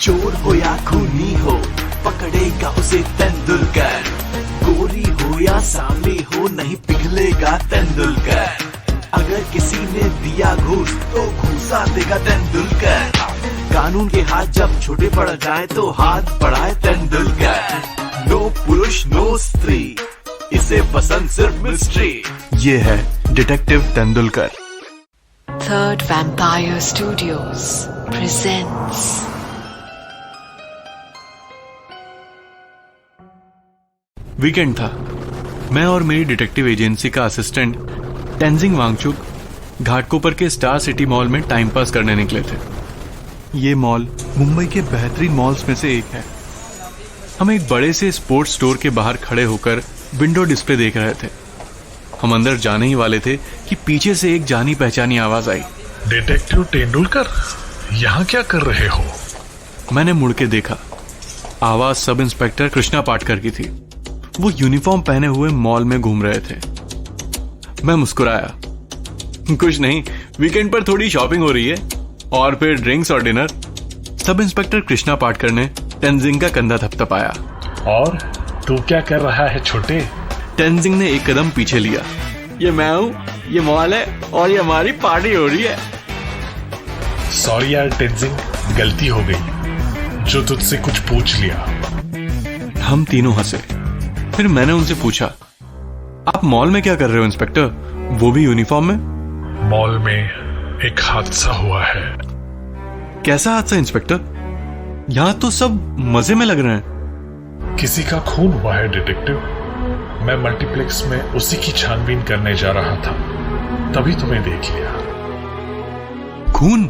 चोर हो या खूनी हो, पकड़ेगा उसे तेंदुलकर। गोरी हो या सांवली हो, नहीं पिघलेगा तेंदुलकर। अगर किसी ने दिया घूस तो घूसा देगा तेंदुलकर। कानून के हाथ जब छोटे पड़ जाए तो हाथ बढ़ाए तेंदुलकर। नो पुरुष नो स्त्री, इसे पसंद सिर्फ मिस्ट्री। ये है detective Tendulkar. Third Vampire Studios presents weekend था। मैं और मेरी डिटेक्टिव एजेंसी का असिस्टेंट टेंजिंग वांगचुक घाटकोपर के स्टार सिटी मॉल में टाइम पास करने निकले थे। ये मॉल मुंबई के बेहतरीन मॉल्स में से एक है। हम एक बड़े से स्पोर्ट्स स्टोर के बाहर खड़े होकर विंडो डिस्प्ले देख रहे थे। हम अंदर जाने ही वाले थे कि पीछे से एक जानी पहचानी आवाज आई। डिटेक्टिव तेंदुलकर, यहाँ क्या कर रहे हो? मैंने मुड़ के देखा। आवाज सब इंस्पेक्टर कृष्णा पाटकर की थी। वो यूनिफॉर्म पहने हुए मॉल में घूम रहे थे। मैं मुस्कुराया। कुछ नहीं, वीकेंड पर थोड़ी शॉपिंग हो रही है और फिर ड्रिंक्स और dinner. Sub inspector Krishna Patkar ने टेंजिंग का कंधा थपथपाया। और तू क्या कर रहा है छोटे? टेंजिंग ने एक कदम पीछे लिया। ये मैं हूँ, ये मॉल है और ये हमारी पार्टी हो रही है। सॉरी यार टेंजिंग, गलती हो गई जो तुझसे कुछ पूछ लिया। हम तीनों हंसे। फिर मैंने उनसे पूछा, आप मॉल में क्या कर रहे हो इंस्पेक्टर, वो भी यूनिफॉर्म में? मॉल में एक हादसा हुआ है। कैसा हादसा इंस्पेक्टर? यहाँ तो सब मजे में लग रहे हैं। किसी का खून हुआ है डिटेक्टिव। मैं मल्टीप्लेक्स में उसी की छानबीन करने जा रहा था, तभी तुम्हें देख लिया। खून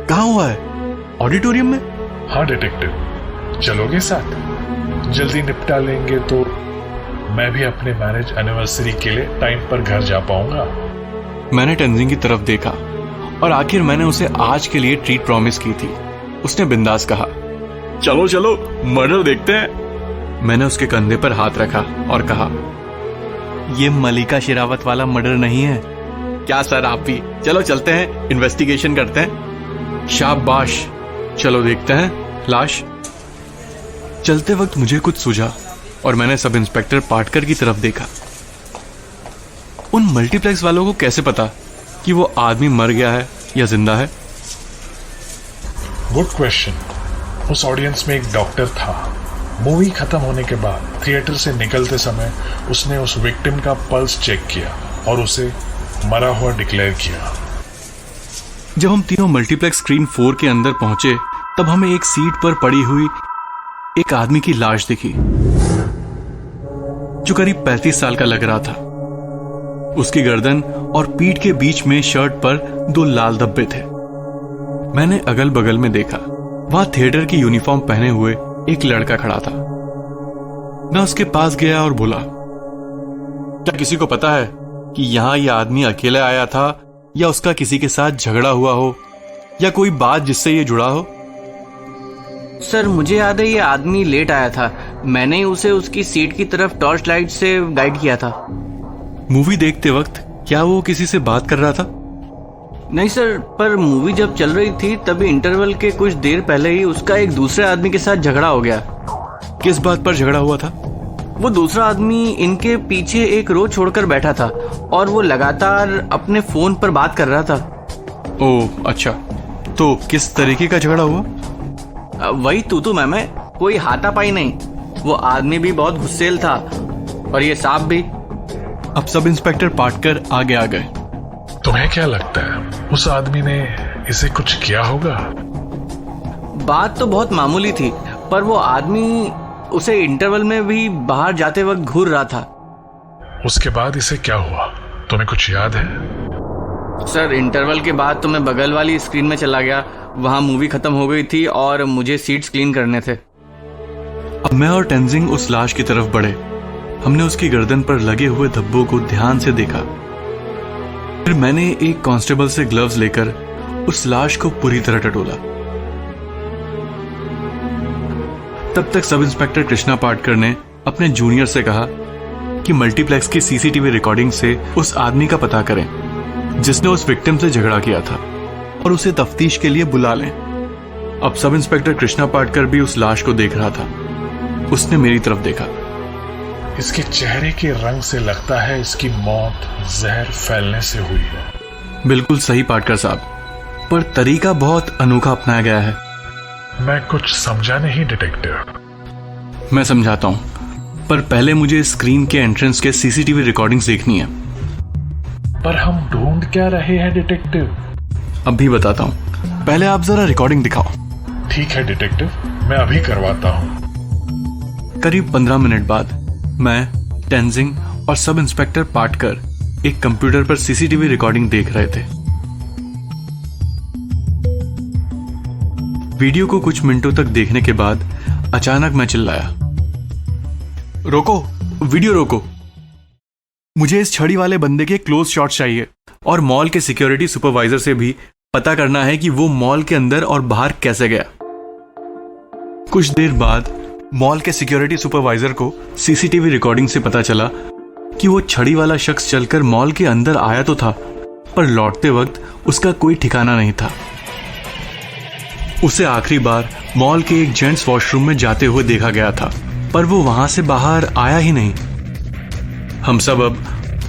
कहाँ हुआ है? ऑडिटोरियम में? हाँ डिटेक्टिव, चलोगे साथ? जल्दी निपटा लेंगे तो मैं भी अपने मैरिज एनिवर्सरी के लिए टाइम पर घर जा पाऊंगा। मैंने टेंजिंग की तरफ देखा और आखिर मैंने उसे आज के लिए ट्रीट प्रॉमिस की थी। उसने बिंदास कहा, चलो चलो मर्डर देखते हैं। मैंने उसके कंधे पर हाथ रखा और कहा, ये मलिका शेरावत वाला मर्डर नहीं है क्या सर? आप भी चलो चलते हैं, इन्वेस्टिगेशन करते हैं। शाबाश, चलो देखते हैं लाश। चलते वक्त मुझे कुछ सूझा और मैंने सब इंस्पेक्टर पाटकर की तरफ देखा। उन मल्टीप्लेक्स वालों को कैसे पता कि वो आदमी मर गया है या जिंदा है? Good question. उस ऑडियंस में एक डॉक्टर था। मूवी खत्म होने के बाद थिएटर से निकलते समय उसने उस विक्टिम का पल्स चेक किया और उसे मरा हुआ डिक्लेयर किया। जब हम तीनों मल्टीप्लेक्स स्क्रीन 4 के अंदर पहुंचे तब हमें एक सीट पर पड़ी हुई एक आदमी की लाश दिखी जो करीब 35 साल का लग रहा था। उसकी गर्दन और पीठ के बीच में शर्ट पर 2 लाल धब्बे थे। मैंने अगल बगल में देखा, वहां थिएटर की यूनिफॉर्म पहने हुए एक लड़का खड़ा था। मैं उसके पास गया और बोला, क्या किसी को पता है कि यहां यह आदमी अकेले आया था या उसका किसी के साथ झगड़ा हुआ हो या कोई बात जिससे ये जुड़ा हो? सर मुझे याद है ये आदमी लेट आया था। मैंने उसे उसकी सीट की तरफ टॉर्च लाइट से गाइड किया था। मूवी देखते वक्त क्या वो किसी से बात कर रहा था? नहीं सर, पर मूवी जब चल रही थी तभी इंटरवल के कुछ देर पहले ही उसका एक दूसरे आदमी के साथ झगड़ा हो गया। किस बात पर झगड़ा हुआ था? वो दूसरा आदमी इनके पीछे एक रो छोड़कर बैठा था और वो लगातार अपने फोन पर बात कर रहा था। ओह अच्छा, तो किस तरीके का झगड़ा हुआ? वही तू मैं, कोई हाथापाई नहीं। वो आदमी भी बहुत गुस्सेल था और ये सांप भी। अब सब इंस्पेक्टर पाटकर आगे आ गए। तुम्हें क्या लगता है उस आदमी ने इसे कुछ किया होगा? बात तो बहुत मामूली थी, पर वो आदमी उसे इंटरवल में भी बाहर जाते वक्त घूर रहा था। उसके बाद इसे क्या हुआ, तुम्हें कुछ याद है? सर इंटरवल के बाद तो मैं बगल वाली स्क्रीन में चला गया। वहां मूवी खत्म हो गई थी और मुझे सीट्स क्लीन करने थे। अब मैं और टेंजिंग उस लाश की तरफ बढ़े। हमने उसकी गर्दन पर लगे हुए धब्बों को ध्यान से देखा। फिर मैंने एक कांस्टेबल से ग्लव्स लेकर उस लाश को पूरी तरह टटोला। तब तक सब इंस्पेक्टर कृष्णा पाटकर ने अपने जूनियर से कहा कि मल्टीप्लेक्स की सीसीटीवी रिकॉर्डिंग से उस आदमी का पता करें जिसने उस विक्टिम से झगड़ा किया था और उसे तफ्तीश के लिए बुला लें। अब सब इंस्पेक्टर कृष्णा पाटकर भी उस लाश को देख रहा था। उसने मेरी तरफ देखा। इसके चेहरे के रंग से लगता है इसकी मौत जहर फैलने से हुई है। बिल्कुल सही पाटकर साहब, पर तरीका बहुत अनोखा अपनाया गया है। मैं कुछ समझा नहीं डिटेक्टिव। मैं समझाता हूं, पर पहले मुझे स्क्रीन के एंट्रेंस के सीसीटीवी रिकॉर्डिंग्स देखनी है। पर हम ढूंढ क्या रहे हैं डिटेक्टिव? अभी बताता हूं, पहले आप जरा रिकॉर्डिंग दिखाओ। ठीक है डिटेक्टिव, मैं अभी करवाता हूं। करीब 15 मिनट बाद मैं, टेंजिंग और सब इंस्पेक्टर पाटकर एक कंप्यूटर पर सीसीटीवी रिकॉर्डिंग देख रहे थे। वीडियो को कुछ मिनटों तक देखने के बाद अचानक मैं चिल्लाया, रोको, वीडियो रोको। मुझे इस छड़ी वाले बंदे के क्लोज शॉट चाहिए और मॉल के सिक्योरिटी सुपरवाइजर से भी पता करना है कि वो मॉल के अंदर और बाहर कैसे गया। कुछ देर बाद मॉल के सिक्योरिटी सुपरवाइजर को सीसीटीवी रिकॉर्डिंग से पता चला कि वो छड़ी वाला शख्स चलकर मॉल के अंदर आया तो था, पर लौटते वक्त उसका कोई ठिकाना नहीं था। उसे आखिरी बार मॉल के एक जेंट्स वॉशरूम में जाते हुए देखा गया था, पर वो वहां से बाहर आया ही नहीं। हम सब अब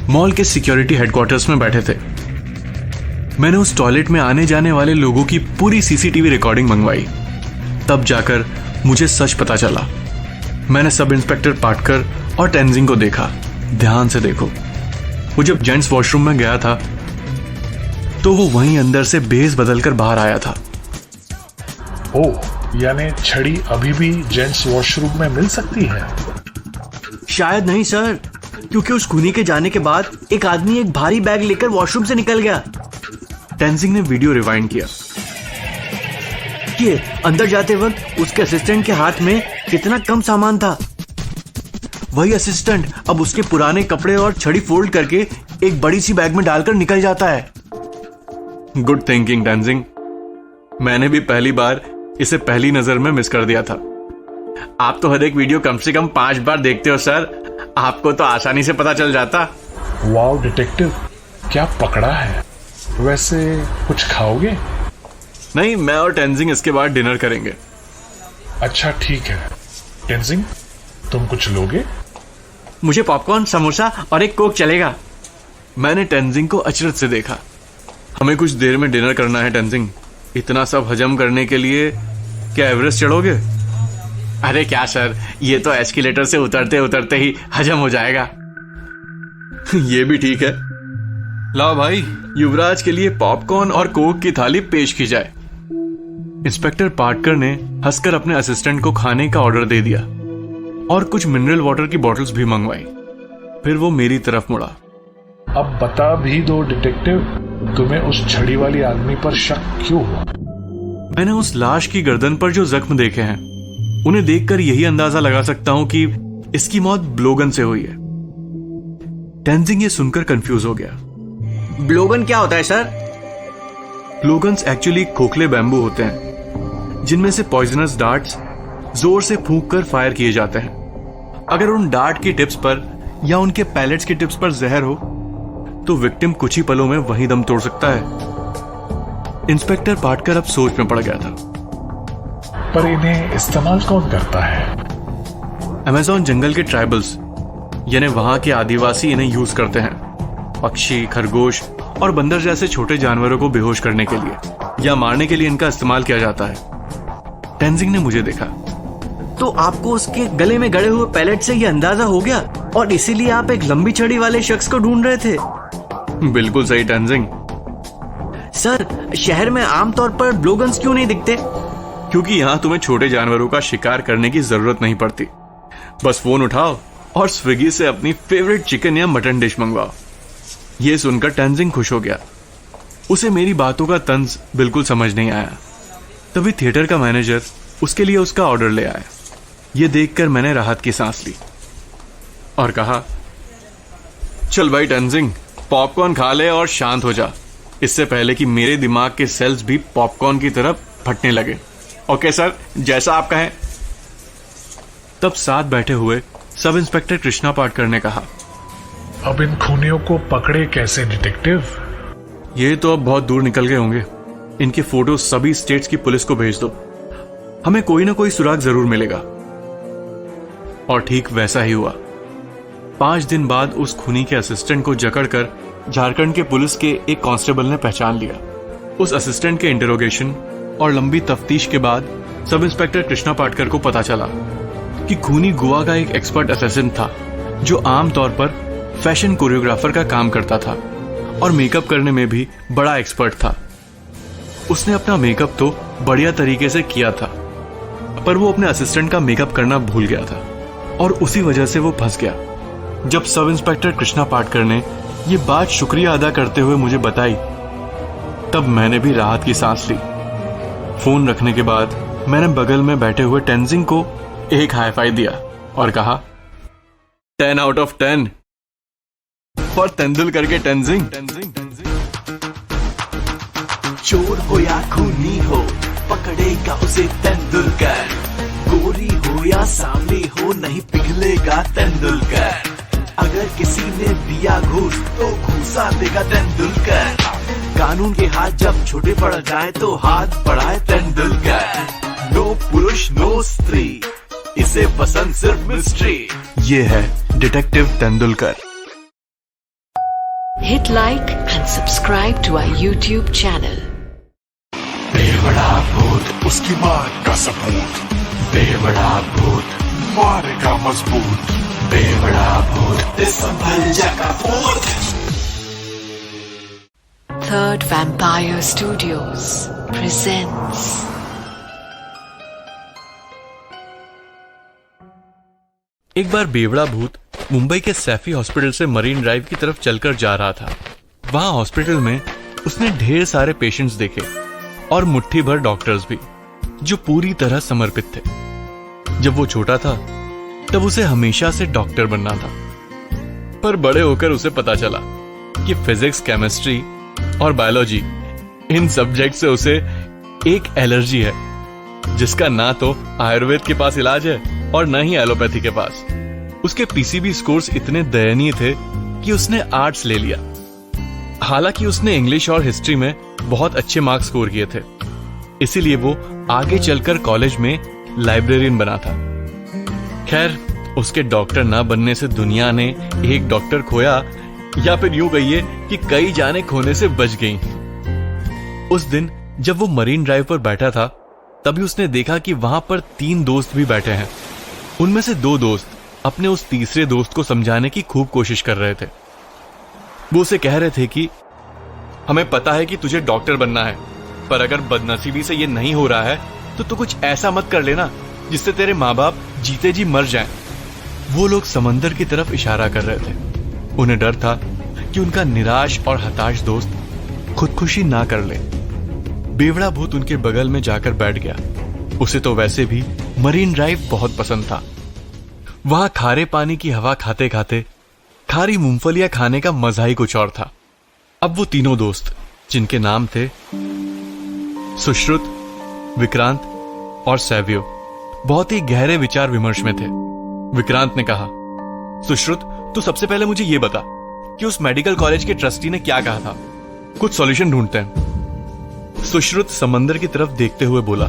मॉल के सिक्योरिटी हेडक्वार्टर्स में बैठे थे। मैंने उस टॉयलेट में आने जाने वाले लोगों की पूरी सीसीटीवी रिकॉर्डिंग मंगवाई। तब जाकर मुझे सच पता चला। मैंने सब इंस्पेक्टर पाटकर और टेंजिंग को देखा। ध्यान से देखो, वो जब जेंट्स वॉशरूम में गया था तो वो वहीं अंदर से भेस बदलकर बाहर आया था। ओह, यानी छड़ी अभी भी जेंट्स वॉशरूम में मिल सकती है? शायद नहीं सर, क्योंकि उस खूनी के जाने के बाद एक आदमी एक भारी बैग लेकर वॉशरूम से निकल गया। टेंजिंग ने वीडियो रिवाइंड किया। ये अंदर जाते वक्त उसके असिस्टेंट के हाथ में कितना कम सामान था। वही असिस्टेंट अब उसके पुराने कपड़े और छड़ी फोल्ड करके एक बड़ी सी बैग में डालकर निकल जाता है। Good thinking Tenzing. मैंने भी पहली बार इसे पहली नजर में मिस कर दिया था। आप तो हर एक वीडियो कम से कम 5 बार देखते हो सर, आपको तो आसानी से पता चल जाता। वाओ डिटेक्टिव, क्या पकड़ा है। वैसे कुछ खाओगे? नहीं, मैं और टेंजिंग इसके बाद डिनर करेंगे। अच्छा ठीक है। टेंजिंग, तुम कुछ लोगे? मुझे पॉपकॉर्न, समोसा और एक कोक चलेगा। मैंने टेंजिंग को अचरज से देखा। हमें कुछ देर में डिनर करना है टेंजिंग। इतना सब हजम करने के लिए क्या एवरेस्ट चढ़ोगे? अरे क्या सर, ये तो एस्केलेटर से उतरते उतरते ही हजम हो जाएगा। ये भी ठीक है। लाओ भाई, युवराज के लिए पॉपकॉर्न और कोक की थाली पेश की जाए। इंस्पेक्टर पाटकर ने हंसकर अपने असिस्टेंट को खाने का ऑर्डर दे दिया और कुछ मिनरल वाटर की बॉटल्स भी मंगवाई। फिर वो मेरी तरफ मुड़ा। अब बता भी दो डिटेक्टिव, तुम्हें उस छड़ी वाली आदमी पर शक क्यों हुआ? मैंने उस लाश की गर्दन पर जो जख्म देखे हैं, उन्हें देखकर यही अंदाजा लगा सकता हूं कि इसकी मौत ब्लोगन से हुई है। टेंजिंग ये सुनकर कंफ्यूज हो गया। ब्लोगन क्या होता है सर? ब्लोगन्स एक्चुअली खोखले बैम्बू होते हैं जिनमें से पॉइजनस डार्ट्स जोर से फूंक कर फायर किए जाते हैं। अगर उन डार्ट की टिप्स पर या उनके पैलेट्स की टिप्स पर जहर हो तो विक्टिम कुछ ही पलों में वहीं दम तोड़ सकता है। इंस्पेक्टर पाटकर अब सोच में पड़ गया था। पर इन्हें इस्तेमाल कौन करता है? अमेज़न जंगल के ट्राइबल्स यानी वहां के आदिवासी इन्हें यूज करते हैं। पक्षी, खरगोश और बंदर जैसे छोटे जानवरों को बेहोश करने के लिए या मारने के लिए इनका इस्तेमाल किया जाता है। टेंजिंग ने मुझे देखा। तो आपको उसके गले में गड़े हुए पैलेट से यह अंदाजा हो गया और इसीलिए आप एक लंबी छड़ी वाले शख्स को ढूंढ रहे थे? बिल्कुल सही टेंजिंग। सर, शहर में आमतौर पर ब्लोगन्स क्यों नहीं दिखते? क्योंकि यहां तुम्हें छोटे जानवरों का शिकार करने की जरूरत नहीं पड़ती। बस फोन उठाओ और स्विगी से अपनी फेवरेट चिकन या मटन डिश मंगवाओ। यह सुनकर टेंजिंग खुश हो गया। उसे मेरी बातों का तंज बिल्कुल समझ नहीं आया। तभी थिएटर का मैनेजर उसके लिए उसका ऑर्डर ले आया। यह देखकर मैंने राहत की सांस ली और कहा, चल भाई टेंजिंग, पॉपकॉर्न खा ले और शांत हो जा, इससे पहले कि मेरे दिमाग के सेल्स भी पॉपकॉर्न की तरफ फटने लगे। ओके सर, जैसा आप कहें। तब साथ बैठे हुए सब इंस्पेक्टर कृष्णा पाटकर ने कहा, अब इन खूनियों को पकड़े कैसे डिटेक्टिव? ये तो अब बहुत दूर निकल गए होंगे। इनके फोटो सभी स्टेट्स की पुलिस को भेज दो। हमें कोई ना कोई सुराग जरूर मिलेगा। और ठीक वैसा ही हुआ। 5 दिन बाद उस खूनी के असिस्टेंट को जकड़कर झारखंड के पुलिस के एक कांस्टेबल ने पहचान लिया। उस असिस्टेंट के इंटरोगेशन और लंबी तफ्तीश के बाद सब इंस्पेक्टर कृष्णा पाटकर को पता चला कि खूनी गोवा का एक एक्सपर्ट असैसिन था, जो आमतौर पर फैशन कोरियोग्राफर का काम करता था और मेकअप करने में भी बड़ा एक्सपर्ट था। उसने अपना मेकअप तो बढ़िया तरीके से किया था, पर वो अपने असिस्टेंट का मेकअप करना भूल गया था और उसी वजह से वो फंस गया। जब सब इंस्पेक्टर कृष्णा पाटकर ने ये बात शुक्रिया अदा करते हुए मुझे बताई, तब मैंने भी राहत की सांस ली। फोन रखने के बाद मैंने बगल में बैठे हुए टेंजिंग को एक हाई फाई दिया और कहा 10 out of 10 फॉर तेंदुलकर के टेंजिंग। चोर हो या खूनी हो, पकड़ेगा उसे तेंदुलकर। गोरी हो या सांवली हो, नहीं पिघलेगा तेंदुलकर। अगर किसी ने दिया घूस तो घूसा देगा तेंदुलकर। कानून के हाथ जब छोटे पड़ जाए तो हाथ बढ़ाए तेंदुलकर। नो पुरुष नो स्त्री, इसे पसंद सिर्फ मिस्ट्री। ये है detective Tendulkar. Hit like and subscribe to our YouTube channel. बेवड़ा भूत, उसकी माँ का सबूत। बेवड़ा भूत, मारेगा मजबूत। बेवड़ा भूत, संभल जाएगा भूत। Third Vampire Studios presents एक बार बेवड़ा भूत मुंबई के सैफी हॉस्पिटल से मरीन ड्राइव की तरफ चलकर जा रहा था। वहां हॉस्पिटल में उसने ढेर सारे पेशेंट्स देखे और मुट्ठी भर डॉक्टर्स भी, जो पूरी तरह समर्पित थे। जब वो छोटा था तब उसे हमेशा से डॉक्टर बनना था, पर बड़े होकर उसे पता चला कि फिजिक्स, केमिस्ट्री और बायोलॉजी, इन सब्जेक्ट से उसे एक एलर्जी है, जिसका ना तो आयुर्वेद के पास इलाज है और न ही एलोपैथी के पास। उसके पीसीबी स्कोर्स इतने दयनीय थे कि उसने आर्ट्स ले लिया। हालांकि उसने इंग्लिश और हिस्ट्री में बहुत अच्छे मार्क्स स्कोर किए थे, इसीलिए वो आगे चलकर कॉलेज में लाइब्रेरियन बना था। खैर, उसके डॉक्टर ना बनने से दुनिया ने एक डॉक्टर खोया, या फिर यूं कहिए कि कई जाने खोने से बच गईं। उस दिन जब वो मरीन ड्राइव पर बैठा था, तभी उसने देखा कि वहां पर 3 दोस्त भी बैठे हैं। उनमें से 2 दोस्त अपने उस तीसरे दोस्त को समझाने की खूब कोशिश कर रहे थे। वो उसे कह रहे थे कि हमें पता है कि तुझे डॉक्टर बनना है, पर अगर बदनसीबी से ये नहीं हो रहा है तो तू कुछ ऐसा मत कर लेना जिससे तेरे माँ बाप जीते जी मर जाएं। वो लोग समंदर की तरफ इशारा कर रहे थे। उन्हें डर था कि उनका निराश और हताश दोस्त खुदकुशी ना कर ले। बेवड़ा भूत उनके बगल में जाकर बैठ गया। उसे तो वैसे भी मरीन ड्राइव बहुत पसंद था। वहां खारे पानी की हवा खाते खाते खारी मूंगफलियां खाने का मजा ही कुछ और था। अब वो तीनों दोस्त, जिनके नाम थे सुश्रुत, विक्रांत और सैव्यो, बहुत ही गहरे विचार विमर्श में थे। विक्रांत ने कहा, सुश्रुत, तू सबसे पहले मुझे ये बता कि उस मेडिकल कॉलेज के ट्रस्टी ने क्या कहा था। कुछ सॉल्यूशन ढूंढते हैं। सुश्रुत समंदर की तरफ देखते हुए बोला,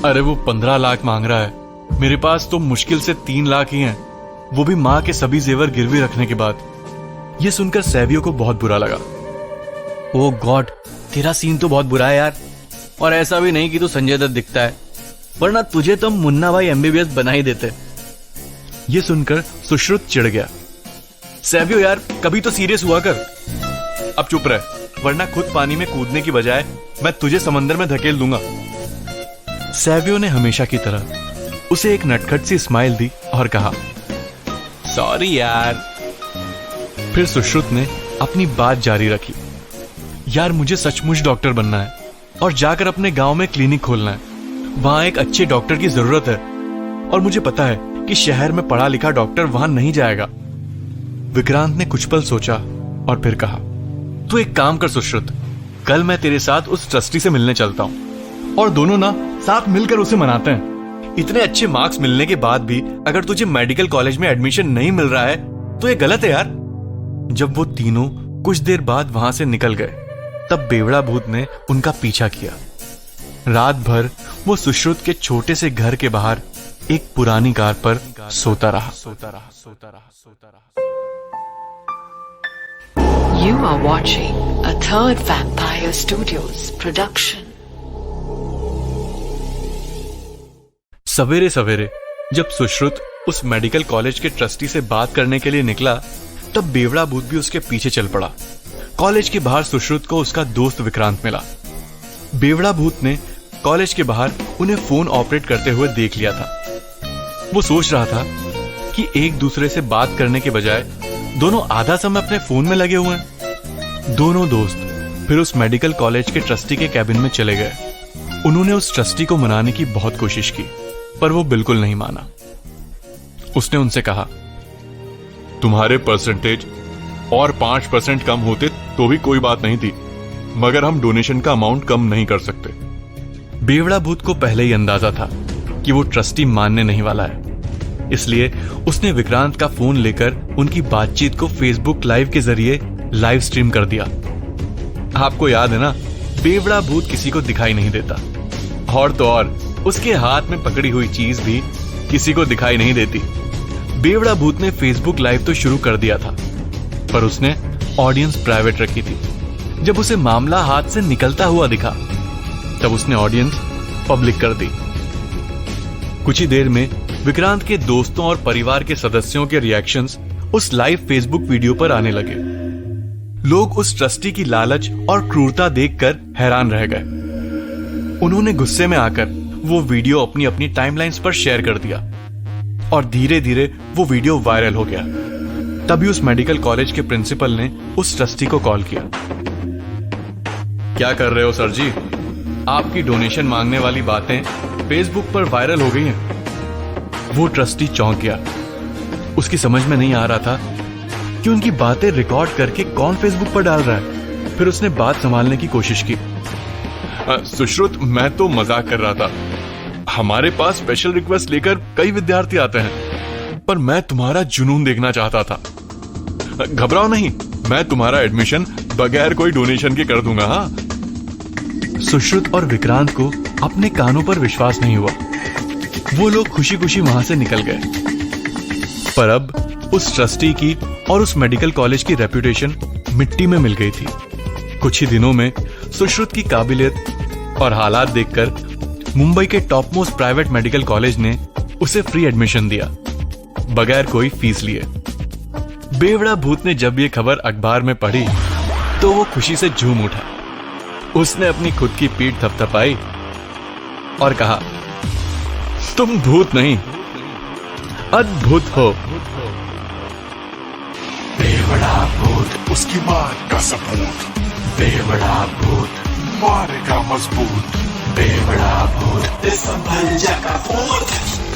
अरे वो 15 लाख मांग रहा है। मेरे पास तो मुश्किल से 3 लाख ही हैं, वो भी मां के सभी जेवर गिरवी रखने के बाद। यह सुनकर सैवियो को बहुत बुरा लगा। ओह गॉड, तेरा सीन तो बहुत बुरा है यार। और ऐसा भी नहीं कि तू संजय दत्त दिखता है, वरना तुझे तो मुन्ना भाई एमबीबीएस बना ही देते। यह सुनकर सुश्रुत चिढ़ गया। सैवियो यार, कभी तो सीरियस हुआ कर। अब चुप रह, वरना खुद पानी में कूदने की बजाय मैं तुझे समंदर में धकेल दूंगा। सैवियो ने हमेशा की तरह उसे एक नटखट सी स्माइल दी और कहा, सॉरी यार। फिर सुश्रुत ने अपनी बात जारी रखी, यार मुझे सचमुच डॉक्टर बनना है और जाकर अपने गांव में क्लिनिक खोलना है। वहां एक अच्छे डॉक्टर की जरूरत है और मुझे पता है कि शहर में पढ़ा लिखा डॉक्टर वहां नहीं जाएगा। विक्रांत ने कुछ पल सोचा और फिर कहा, तू एक काम कर सुश्रुत, कल मैं तेरे साथ उस ट्रस्टी से मिलने चलता हूं और दोनों ना साथ मिलकर उसे मनाते हैं। इतने अच्छे मार्क्स मिलने के बाद भी अगर तुझे मेडिकल कॉलेज में एडमिशन नहीं मिल रहा है तो ये गलत है यार। जब वो तीनों कुछ देर बाद वहां से निकल गए, तब बेवड़ा भूत ने उनका पीछा किया। रात भर वो सुश्रुत के छोटे से घर के बाहर एक पुरानी कार पर सोता रहा। You are watching a Third Vampire Studios production. सवेरे सवेरे जब सुश्रुत उस मेडिकल कॉलेज के ट्रस्टी से बात करने के लिए निकला, तब बेवड़ा भूत भी उसके पीछे चल पड़ा। कॉलेज के बाहर सुश्रुत को उसका दोस्त विक्रांत मिला। बेवड़ा भूत ने कॉलेज के बाहर उन्हें फोन ऑपरेट करते हुए देख लिया था। वो सोच रहा था कि एक दूसरे से बात करने के बजाय दोनों आधा समय अपने फोन में लगे हुए हैं। दोनों दोस्त फिर उस मेडिकल कॉलेज के ट्रस्टी के कैबिन में चले गए। उन्होंने उस ट्रस्टी को मनाने की बहुत कोशिश की, पर वो बिल्कुल नहीं माना। उसने उनसे कहा, तुम्हारे परसेंटेज और 5% कम होते तो भी कोई बात नहीं थी, मगर हम डोनेशन का अमाउंट कम नहीं कर सकते। बेवड़ा भूत को पहले ही अंदाजा था कि वो ट्रस्टी मानने नहीं वाला है, इसलिए उसने विक्रांत का फोन लेकर उनकी बातचीत को फेसबुक लाइव के जरिए लाइव स्ट्रीम कर दिया। आपको याद है ना, बेवड़ा भूत किसी को दिखाई नहीं देता, और तो और उसके हाथ में पकड़ी हुई चीज भी किसी को दिखाई नहीं देती। बेवड़ा भूत ने फेसबुक लाइव तो शुरू कर दिया था, पर उसने ऑडियंस प्राइवेट रखी थी। जब उसे मामला हाथ से निकलता हुआ दिखा, तब उसने ऑडियंस पब्लिक कर दी। कुछ ही देर में विक्रांत के दोस्तों और परिवार के सदस्यों के रिएक्शंस उस लाइव फेसबुक वीडियो पर आने लगे। लोग उस ट्रस्टी की लालच और क्रूरता देखकर हैरान रह गए। उन्होंने गुस्से में आकर वो वीडियो अपनी अपनी टाइमलाइंस पर शेयर कर दिया और धीरे धीरे वो वीडियो वायरल हो गया। तभी उस मेडिकल कॉलेज के प्रिंसिपल ने उस ट्रस्टी को कॉल किया। क्या कर रहे हो सर जी? आपकी डोनेशन मांगने वाली बातें फेसबुक पर वायरल हो गई हैं। वो ट्रस्टी चौंक गया। उसकी समझ में नहीं आ रहा था कि उनकी बातें रिकॉर्ड करके कौन फेसबुक पर डाल रहा है। फिर उसने बात संभालने की कोशिश की। सुश्रुत, मैं तो मजाक कर रहा था। हमारे पास स्पेशल रिक्वेस्ट लेकर कई विद्यार्थी आते हैं, पर मैं तुम्हारा जुनून देखना चाहता था। घबराओ नहीं, मैं तुम्हारा एडमिशन बगैर कोई डोनेशन के कर दूंगा। हाँ। सुश्रुत और विक्रांत को अपने कानों पर विश्वास नहीं हुआ। वो लोग खुशी खुशी वहां से निकल गए। पर अब उस ट्रस्टी की और उस मेडिकल कॉलेज की रेपुटेशन मिट्टी में मिल गई थी। कुछ ही दिनों में सुश्रुत की काबिलियत और हालात देखकर मुंबई के top most private medical college ने उसे फ्री एडमिशन दिया, बगैर कोई फीस लिए। बेवड़ा भूत ने जब ये खबर अखबार में पढ़ी तो वो खुशी से झूम उठा। उसने अपनी खुद की पीठ थपथपाई और कहा, तुम भूत नहीं, अद्भुत हो। बेवड़ा भूत, उसकी बात का सबूत। बेवड़ा भूत मारेगा मजबूत। बेवड़ा भूत संभल जा का भूत।